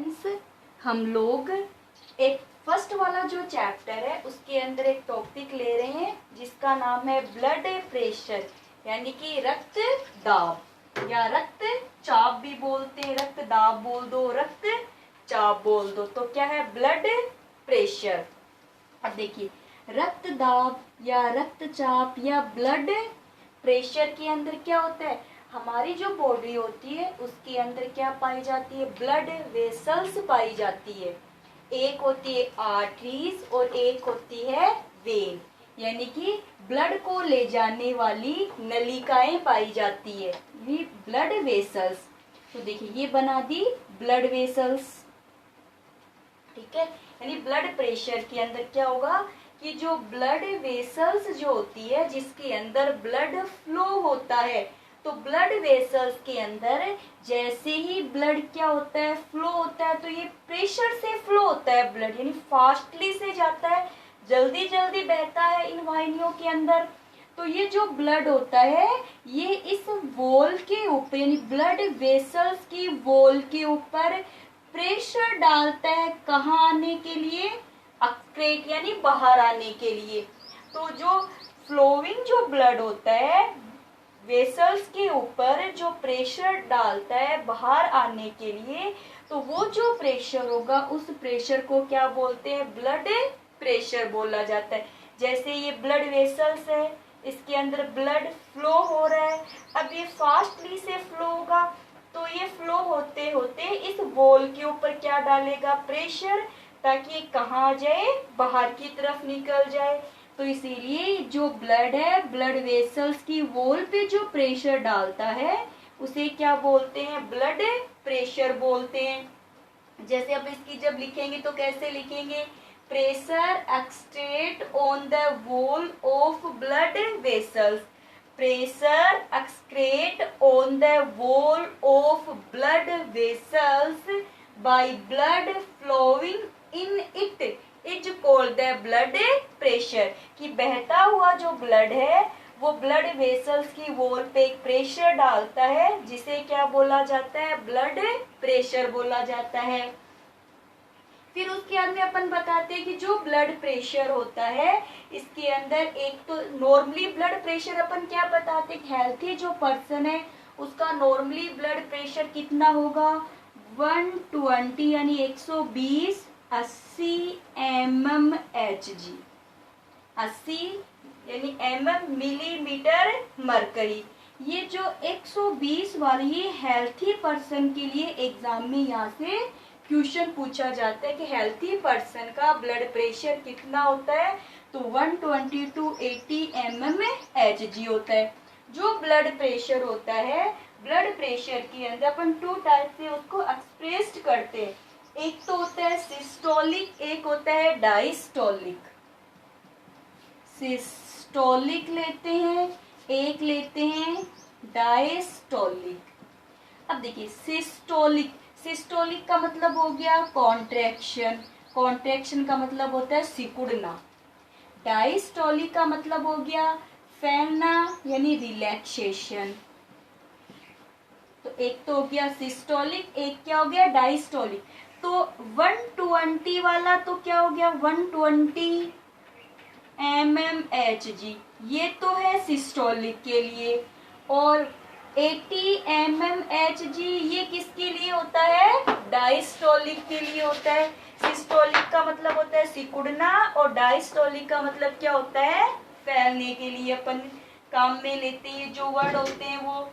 Friends, हम लोग एक फर्स्ट वाला जो चैप्टर है उसके अंदर एक टॉपिक ले रहे हैं जिसका नाम है ब्लड प्रेशर, यानी कि रक्त दाब या रक्त चाप भी बोलते हैं। रक्त दाब बोल दो, रक्त चाप बोल दो, तो क्या है ब्लड प्रेशर। अब देखिए, रक्त दाब या रक्तचाप या ब्लड प्रेशर के अंदर क्या होता है, हमारी जो बॉडी होती है उसके अंदर क्या पाई जाती है, ब्लड वेसल्स पाई जाती है। एक होती है आर्टरीज और एक होती है वेन, यानी कि ब्लड को ले जाने वाली नलिकाएं पाई जाती है, ये ब्लड वेसल्स। तो देखिए ये बना दी ब्लड वेसल्स, ठीक है। यानी ब्लड प्रेशर के अंदर क्या होगा कि जो ब्लड वेसल्स जो होती है जिसके अंदर ब्लड फ्लो होता है, तो ब्लड वेसल्स के अंदर जैसे ही ब्लड क्या होता है, फ्लो होता है, तो ये प्रेशर से फ्लो होता है ब्लड, यानी फास्टली से जाता है, जल्दी जल्दी बहता है इन वाहिनियों के अंदर। तो ये जो ब्लड होता है ये इस वॉल के ऊपर, यानी ब्लड वेसल्स की वॉल के ऊपर प्रेशर डालता है, कहाँ आने के लिए, एक्सक्रेट यानी बाहर आने के लिए। तो जो फ्लोइंग जो ब्लड होता है वेसल्स के ऊपर जो प्रेशर डालता है बाहर आने के लिए, तो वो जो प्रेशर होगा उस प्रेशर को क्या बोलते हैं, ब्लड प्रेशर बोला जाता है। जैसे ये ब्लड वेसल्स है, इसके अंदर ब्लड फ्लो हो रहा है, अब ये फास्टली से फ्लो होगा, तो ये फ्लो होते होते इस वॉल के ऊपर क्या डालेगा, प्रेशर, ताकि कहाँ जाए, बाहर की तरफ निकल जाए। तो इसीलिए जो ब्लड है, ब्लड वेसल्स की वॉल पे जो प्रेशर डालता है उसे क्या बोलते हैं, ब्लड प्रेशर बोलते हैं। जैसे अब इसकी जब लिखेंगे तो कैसे लिखेंगे, pressure exerted on the wall of blood vessels, pressure exerted on the wall of blood vessels by blood flowing in it is called the blood pressure. कि बहता हुआ जो ब्लड है वो ब्लड वेसल्स की वॉल पे एक प्रेशर डालता है जिसे क्या बोला जाता है, ब्लड प्रेशर बोला जाता है। फिर उसके बाद में अपन बताते हैं कि जो ब्लड प्रेशर होता है इसके अंदर एक तो नॉर्मली ब्लड प्रेशर अपन क्या बताते हैं, हेल्थी जो पर्सन है उसका नॉर्मली ब्लड प्रेशर कितना होगा, 120 यानी 120 80 mmHg, 80 यानी mm मिलीमीटर मरकरी। ये जो 120 वाली ये हेल्थी पर्सन के लिए एग्जाम में यहाँ से क्वेश्चन पूछा जाता है कि हेल्थी पर्सन का ब्लड प्रेशर कितना होता है, तो 120 to 80 mmHg होता है। जो ब्लड प्रेशर होता है, ब्लड प्रेशर के अंदर अपन टू टाइप से उसको एक्सप्रेस करते हैं, एक तो होता है सिस्टोलिक, एक होता है डायस्टोलिक। सिस्टोलिक लेते हैं, एक लेते हैं डायस्टोलिक। अब देखिए सिस्टोलिक, सिस्टोलिक का मतलब हो गया कॉन्ट्रैक्शन, कॉन्ट्रैक्शन का मतलब होता है सिकुड़ना। डायस्टोलिक का मतलब हो गया फैलना यानी रिलैक्सेशन। तो एक तो हो गया सिस्टोलिक, एक क्या हो गया डायस्टोलिक। तो 120 वाला तो क्या हो गया, 120 mmHg, ये तो है सिस्टोलिक के लिए, और 80 mmHg ये किसके लिए होता है, डायस्टोलिक के लिए होता है। सिस्टोलिक का मतलब होता है सिकुड़ना और डायस्टोलिक का मतलब क्या होता है, फैलने के लिए अपन काम में लेते हैं जो वर्ड होते हैं वो।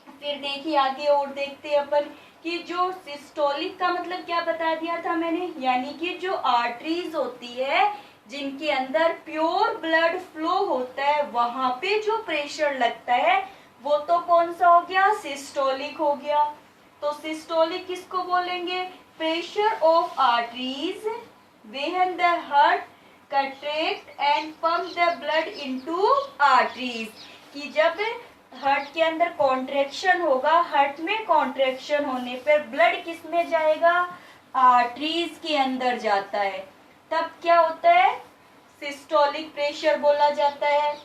फिर देखिए आगे और देखते हैं अपन कि जो सिस्टोलिक का मतलब क्या बता दिया था मैंने, यानी कि जो आर्टरीज होती है जिनके अंदर प्योर ब्लड फ्लो होता है वहां पे जो प्रेशर लगता है वो तो कौन सा हो गया, सिस्टोलिक हो गया। तो सिस्टोलिक किसको बोलेंगे, pressure of arteries when the heart contract and pump the blood into arteries. कि जब हार्ट के अंदर कॉन्ट्रैक्शन होगा, हार्ट में कॉन्ट्रैक्शन होने पर ब्लड किस में जाएगा, आर्टरीज के अंदर जाता है, तब क्या होता है, सिस्टोलिक प्रेशर बोला जाता है।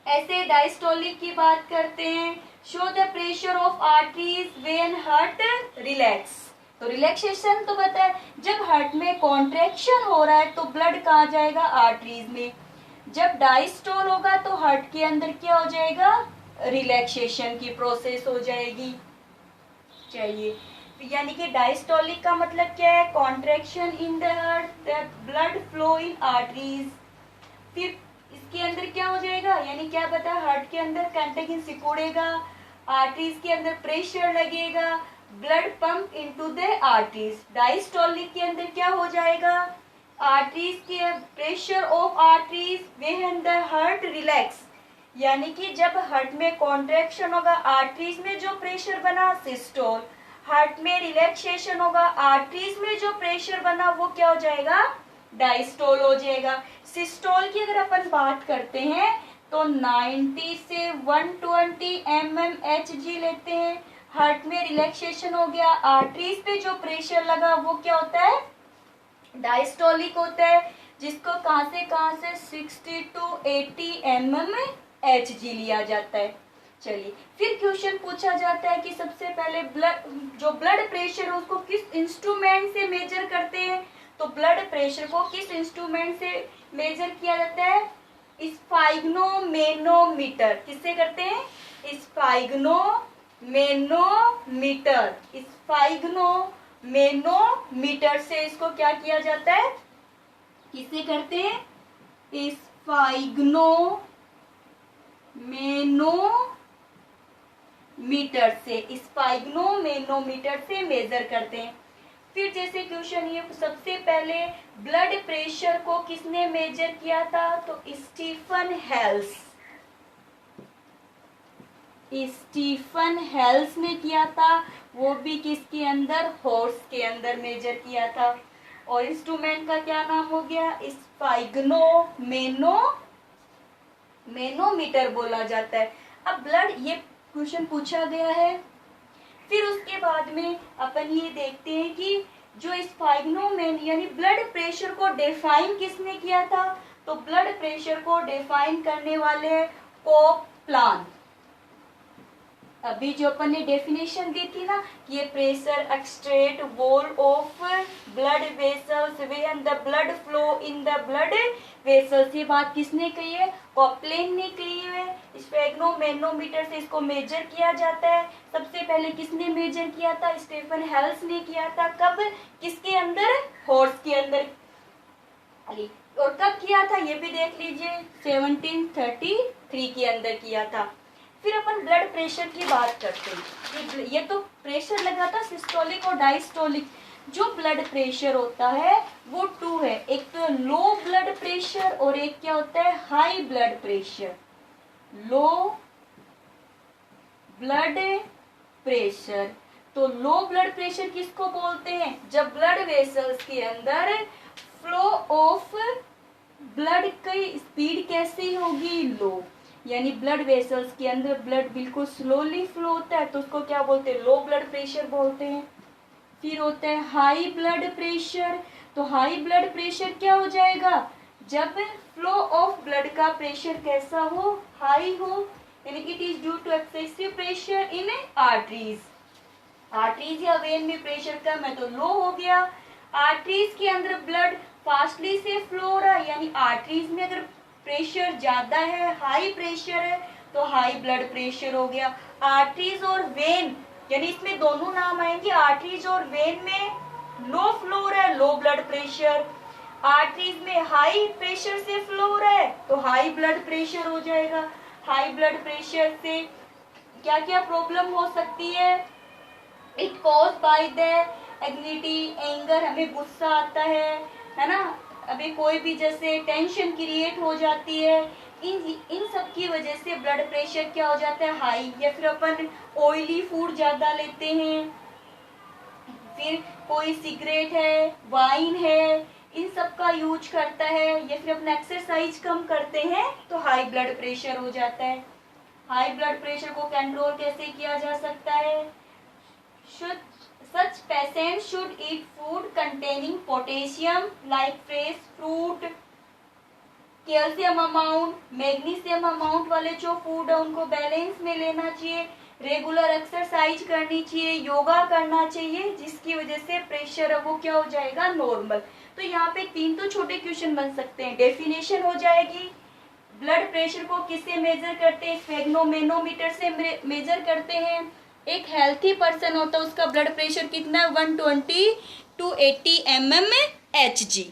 ऐसे डायस्टोलिक की बात करते हैं, show the pressure of arteries when heart relax, तो रिलैक्सेशन तो पता है, जब हार्ट में कॉन्ट्रैक्शन हो रहा है तो ब्लड कहाँ जाएगा, आर्टरीज में। जब डायस्टोल होगा तो हार्ट के अंदर क्या हो जाएगा, रिलैक्सेशन की प्रोसेस हो जाएगी। चलिए, यानी कि डायस्टोलिक का मतलब क्या है, contraction in the heart, blood flow in arteries. फिर इसके अंदर क्या हो जाएगा, यानी क्या पता, हार्ट के अंदर कंटेगिन सिकुड़ेगा, आर्टरीज के अंदर प्रेशर लगेगा, blood pump into the arteries. Diastolic के अंदर क्या हो जाएगा, आर्टरीज के pressure of arteries when the heart relax, यानी कि जब हार्ट में कॉन्ट्रैक्शन होगा आर्टरीज में जो प्रेशर बना सिस्टोल, हार्ट में रिलैक्सेशन होगा आर्टरीज में जो प्रेशर बना वो क्या हो जाएगा, डायस्टोल हो जाएगा। सिस्टोल की अगर अपन बात करते हैं तो 90 से 120 mmHg लेते हैं। हार्ट में रिलैक्सेशन हो गया, आर्टरीज पे जो प्रेशर लगा वो क्या होता है, डायस्टोलिक होता है, जिसको कहां से 60 to 80 mmHg लिया जाता है। चलिए, फिर क्वेश्चन पूछा जाता है कि सबसे पहले ब्लड प्रेशर है उसको किस इंस्ट्रूमेंट से मेजर करते हैं, तो ब्लड प्रेशर को किस इंस्ट्रूमेंट से मेजर किया जाता है, स्फाइग्नोमेनोमीटर। किससे करते हैं, स्फाइग्नोमेनोमीटर। स्फाइग्नोमेनोमीटर से इसको क्या किया जाता है, किससे करते हैं, स्फाइग्नोमेनोमीटर से मेजर करते हैं। फिर जैसे क्वेश्चन ये, सबसे पहले ब्लड प्रेशर को किसने मेजर किया था, तो स्टीफन हेल्स ने किया था, वो भी किसके अंदर, हॉर्स के अंदर मेजर किया था। और इंस्ट्रूमेंट का क्या नाम हो गया, स्फाइग्नोमेनोमीटर बोला जाता है। अब ब्लड, ये क्वेश्चन पूछा गया है। फिर उसके बाद में अपन ये देखते हैं कि जो स्फाइग्नोमेन यानी ब्लड प्रेशर को डिफाइन किसने किया था, तो ब्लड प्रेशर को डिफाइन करने वाले कोपलान। अभी जो अपन ने डेफिनेशन दी थी ना कि ये pressure एक्सट्रेट wall of blood vessels when the blood flow in the blood vessels, ये बात किसने कही है, कोपलेन ने कही है। स्फैग्नोमेनोमीटर से इसको मेजर किया जाता है। सबसे पहले किसने मेजर किया था, स्टीफन हेल्स ने किया था। कब, किसके अंदर, हॉर्स के अंदर। और कब किया था ये भी देख लीजिए, 1733 के अंदर किया था। फिर अपन ब्लड प्रेशर की बात करते हैं। ये तो प्रेशर लगा था सिस्टोलिक और डायस्टोलिक। जो ब्लड प्रेशर होता है वो 2 है, एक तो लो ब्लड प्रेशर और एक क्या होता है, high blood pressure. Low blood pressure, तो लो ब्लड प्रेशर किसको बोलते हैं, जब ब्लड वेसल्स के अंदर फ्लो ऑफ ब्लड की स्पीड कैसी होगी, लो, यानी ब्लड वेसल्स के अंदर ब्लड बिल्कुल स्लोली फ्लो होता है तो उसको क्या बोलते हैं, लो ब्लड प्रेशर बोलते हैं। फिर होता है हाई ब्लड प्रेशर, तो हाई ब्लड प्रेशर क्या हो जाएगा, जब फ्लो ऑफ ब्लड का प्रेशर कैसा हो, हाई हो, यानी it is due to excessive pressure in arteries. Arteries या वेन में प्रेशर कम है तो लो हो गया। आर्टरीज के अंदर ब्लड फास्टली से फ्लो हो रहा है, यानी आर्टरीज में अगर प्रेशर ज्यादा है, हाई प्रेशर है, तो हाई ब्लड प्रेशर हो गया। आर्टरीज और वेन, यानी इसमें दोनों नाम आएंगे, आर्टरीज और वेन में लो फ्लो हो रहा है, लो ब्लड प्रेशर। आर्टरीज में हाई प्रेशर से फ्लो हो रहा है तो हाई ब्लड प्रेशर हो जाएगा। हाई ब्लड प्रेशर से क्या क्या प्रॉब्लम हो सकती है, it cause by the anxiety, anger, हमें गुस्सा आता है ना, अभी कोई भी जैसे टेंशन क्रिएट हो जाती है, इन सब की वजह से ब्लड प्रेशर क्या हो जाता है, हाई। या फिर अपन ऑयली फूड ज्यादा लेते हैं, फिर कोई सिगरेट है, वाइन है, इन सब का यूज करता है, या फिर अपना एक्सरसाइज कम करते हैं तो हाई ब्लड प्रेशर हो जाता है। हाई ब्लड प्रेशर को कंट्रोल कैसे किया जा सकता है, such patients should eat food containing potassium like fresh fruit, calcium amount, magnesium amount वाले जो फूड है उनको बैलेंस में लेना चाहिए। रेगुलर एक्सरसाइज करनी चाहिए, योगा करना चाहिए, जिसकी वजह से प्रेशर है वो क्या हो जाएगा, नॉर्मल। तो यहाँ पे 3 तो छोटे क्वेश्चन बन सकते हैं। डेफिनेशन हो जाएगी, ब्लड प्रेशर को किससे मेजर करते हैं, स्फेग्नोमेनोमीटर से मेजर करते हैं। एक हेल्थी पर्सन होता है उसका ब्लड प्रेशर कितना है, 120 to 80 mmHg।